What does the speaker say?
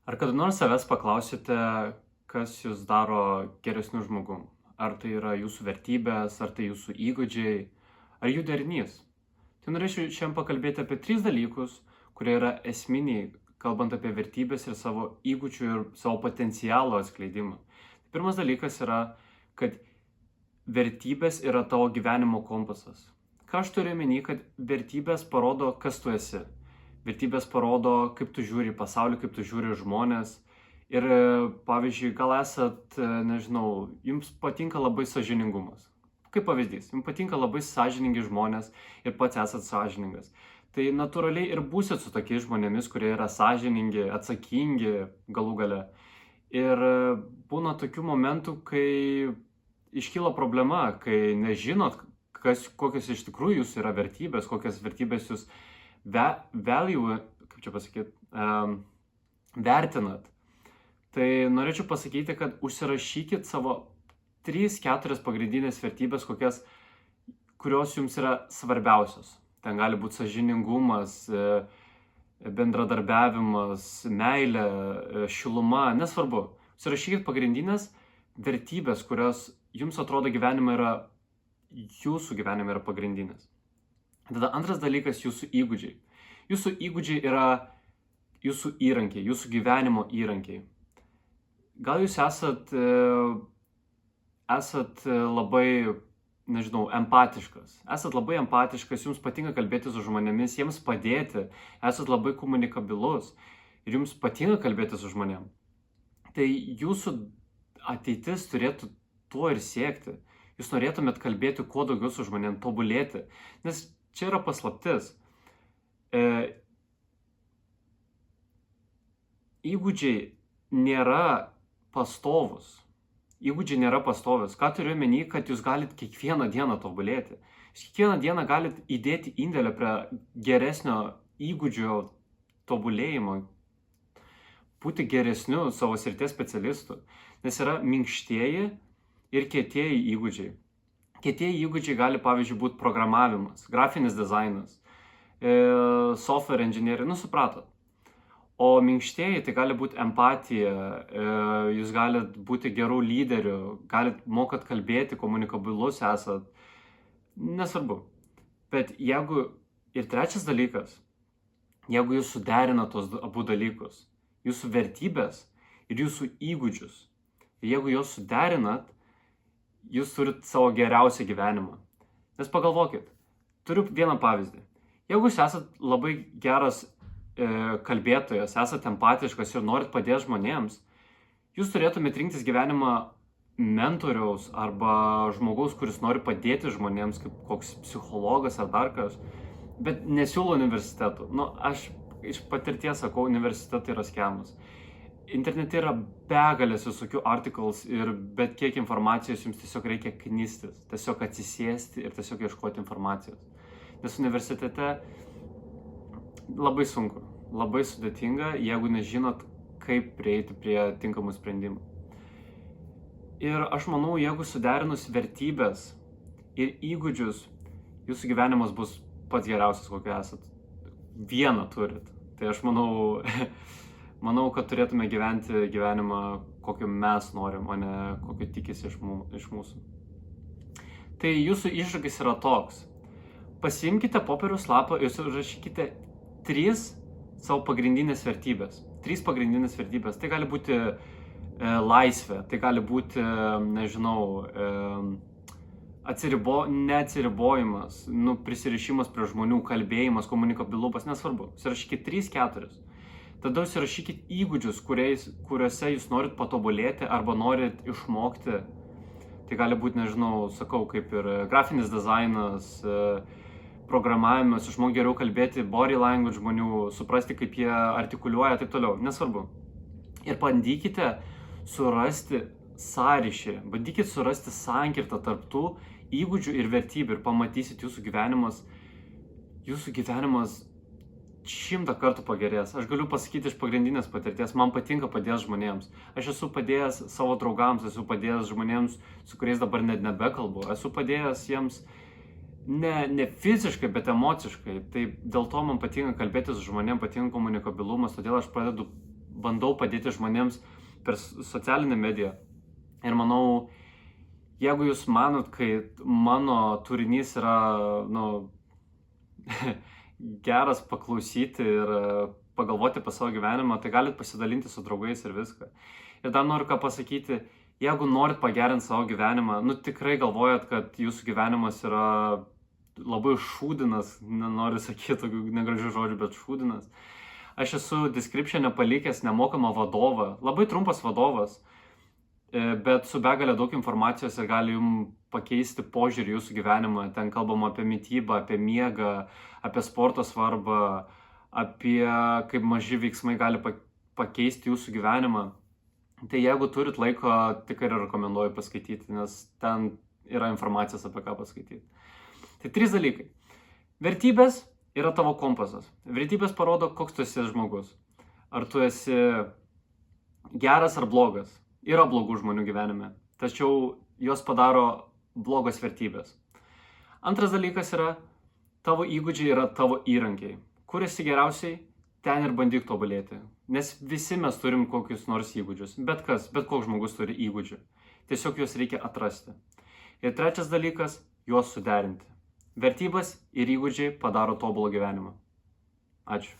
Ar kada nors savęs paklausite, kas jūs daro geresniu žmogum? Ar tai yra jūsų vertybės, ar tai jūsų įgūdžiai, ar jų derinys? Tai norėčiau šiandien pakalbėti apie 3 dalykus, kurie yra esminiai, kalbant apie vertybės ir savo įgūdžių ir savo potencialo atskleidimą. Pirmas dalykas yra, kad vertybės yra tavo gyvenimo kompasas. Ką aš turiu omeny, kad vertybės parodo, kas tu esi. Vertybės parodo, kaip tu žiūri į pasaulį, kaip tu žiūri į žmonės. Ir, pavyzdžiui, gal esat, nežinau, jums patinka labai sąžiningumas. Kaip pavyzdys, jums patinka labai sąžiningi žmonės ir pats esat sąžiningas. Tai natūraliai ir būsit su tokiais žmonėmis, kurie yra sąžiningi, atsakingi galų gale. Ir būna tokių momentų, kai iškyla problema, kai nežinot, kokios iš tikrųjų jūsų yra vertybės, kokias vertybės jūs vertinat. Tai norėčiau pasakyti, kad užsirašykit savo 3-4 pagrindinės vertybės, kurios jums yra svarbiausios. Ten gali būti sąžiningumas, bendradarbiavimas, meilė, šiluma, nesvarbu. Užsirašykit pagrindinės vertybės, kurios jums atrodo jūsų gyvenime yra pagrindinės. Tada antras dalykas - jūsų įgūdžiai. Jūsų įgūdžiai yra jūsų įrankiai, jūsų gyvenimo įrankiai. Gal jūs esat labai, nežinau, empatiškas. Esat labai empatiškas, jums patinka kalbėti su žmonėmis, jiems padėti, esat labai komunikabilus ir jums patinka kalbėti su žmonėm. Tai jūsų ateitis turėtų tuo ir siekti. Jūs norėtumėt kalbėti kuo daugiau su žmonėm, tobulėti. Nes čia yra paslaptis. Įgūdžiai nėra pastovus. Įgūdžiai nėra pastovus. Ką turiu omeny, kad jūs galit kiekvieną dieną tobulėti. Jūs kiekvieną dieną galit įdėti indėlį prie geresnio įgūdžio tobulėjimo, būti geresniu savo srities specialistu. Nes yra minkštieji ir kietieji įgūdžiai. Kietieji įgūdžiai gali, pavyzdžiui, būti programavimas, grafinis dizainas, software engineering, supratot. O minkštieji tai gali būti empatija, jūs galit būti gerų lyderių, mokat kalbėti, komunikabilus esat, nesvarbu. Bet ir trečias dalykas, jeigu jūs suderinat tos abu dalykus, jūsų vertybės ir jūsų įgūdžius, jeigu juos suderinat, jūs turit savo geriausią gyvenimą. Nes pagalvokit, turiu vieną pavyzdį. Jeigu jūs esat labai geras kalbėtojas, esat empatiškas ir norit padėti žmonėms, jūs turėtumėte rinktis gyvenimą mentoriaus arba žmogaus, kuris nori padėti žmonėms, kaip koks psichologas ar dar kas, bet nesiūlo universitetų. Aš iš patirties sakau, universitetai yra skemas. Internete yra begalės visokių articles ir bet kiek informacijos jums tiesiog reikia knistis, tiesiog atsisėsti ir tiesiog ieškoti informacijos. Nes universitete labai sunku, labai sudėtinga, jeigu nežinot, kaip prieiti prie tinkamų sprendimų. Ir aš manau, jeigu suderinus vertybės ir įgūdžius, jūsų gyvenimas bus pats geriausias, kokį esat. Vieną turit. Tai aš manau, kad turėtume gyventi gyvenimą, kokio mes norim, o ne kokio tikisi iš mūsų. Tai jūsų iššūkis yra toks. Pasiimkite popieriaus lapą ir surašykite 3 savo pagrindinės vertybės. 3 pagrindinės vertybės. Tai gali būti laisvė, tai gali būti, nežinau, neatsiribojimas, prisirišimas prie žmonių, kalbėjimas, komunikabilumas, nesvarbu. Surašykite 3-4. Tada užsirašykit įgūdžius, kuriuose jūs norit patobulėti arba norit išmokti. Tai gali būti, nežinau, sakau, kaip ir grafinis dizainas, programavimas, išmokti geriau kalbėti body language žmonių, suprasti, kaip jie artikuliuoja, taip toliau, nesvarbu. Ir bandykite surasti sąryšį, bandykite surasti sankirtą tarp tų įgūdžių ir vertybių ir pamatysit jūsų gyvenimas 100 kartų pagerės. Aš galiu pasakyti iš pagrindinės patirties, man patinka padėti žmonėms. Aš esu padėjęs savo draugams, esu padėjęs žmonėms, su kuriais dabar net nebekalbu. Esu padėjęs jiems ne fiziškai, bet emociškai. Tai dėl to man patinka kalbėti su žmonėm, patinka komunikabilumas, todėl aš bandau padėti žmonėms per socialinę mediją. Ir manau, jeigu jūs manot, kad mano turinys yra, geras paklausyti ir pagalvoti apie savo gyvenimą, tai galit pasidalinti su draugais ir viską. Ir dar noriu ką pasakyti, jeigu norit pagerinti savo gyvenimą, tikrai galvojat, kad jūsų gyvenimas yra labai šūdinas, nenoriu sakyti tokių negražių žodžių, bet šūdinas. Aš esu description'e palikęs nemokamą vadovą, labai trumpas vadovas, bet su begalė daug informacijos ir gali jums pakeisti požiūrį jūsų gyvenimą. Ten kalbama apie mitybą, apie miegą, apie sporto svarbą, apie kaip maži veiksmai gali pakeisti jūsų gyvenimą. Tai jeigu turit laiko, tikrai rekomenduoju paskaityti, nes ten yra informacijos apie ką paskaityti. Tai 3 dalykai. Vertybės yra tavo kompasas. Vertybės parodo, koks tu esi žmogus. Ar tu esi geras ar blogas. Yra blogų žmonių gyvenime, tačiau juos padaro blogos vertybės. Antras dalykas yra, tavo įgūdžiai yra tavo įrankiai. Kur esi geriausiai, ten ir bandyk tobulėti. Nes visi mes turim kokius nors įgūdžius. Bet koks žmogus turi įgūdžių. Tiesiog juos reikia atrasti. Ir trečias dalykas, juos suderinti. Vertybės ir įgūdžiai padaro tobulą gyvenimą. Ačiū.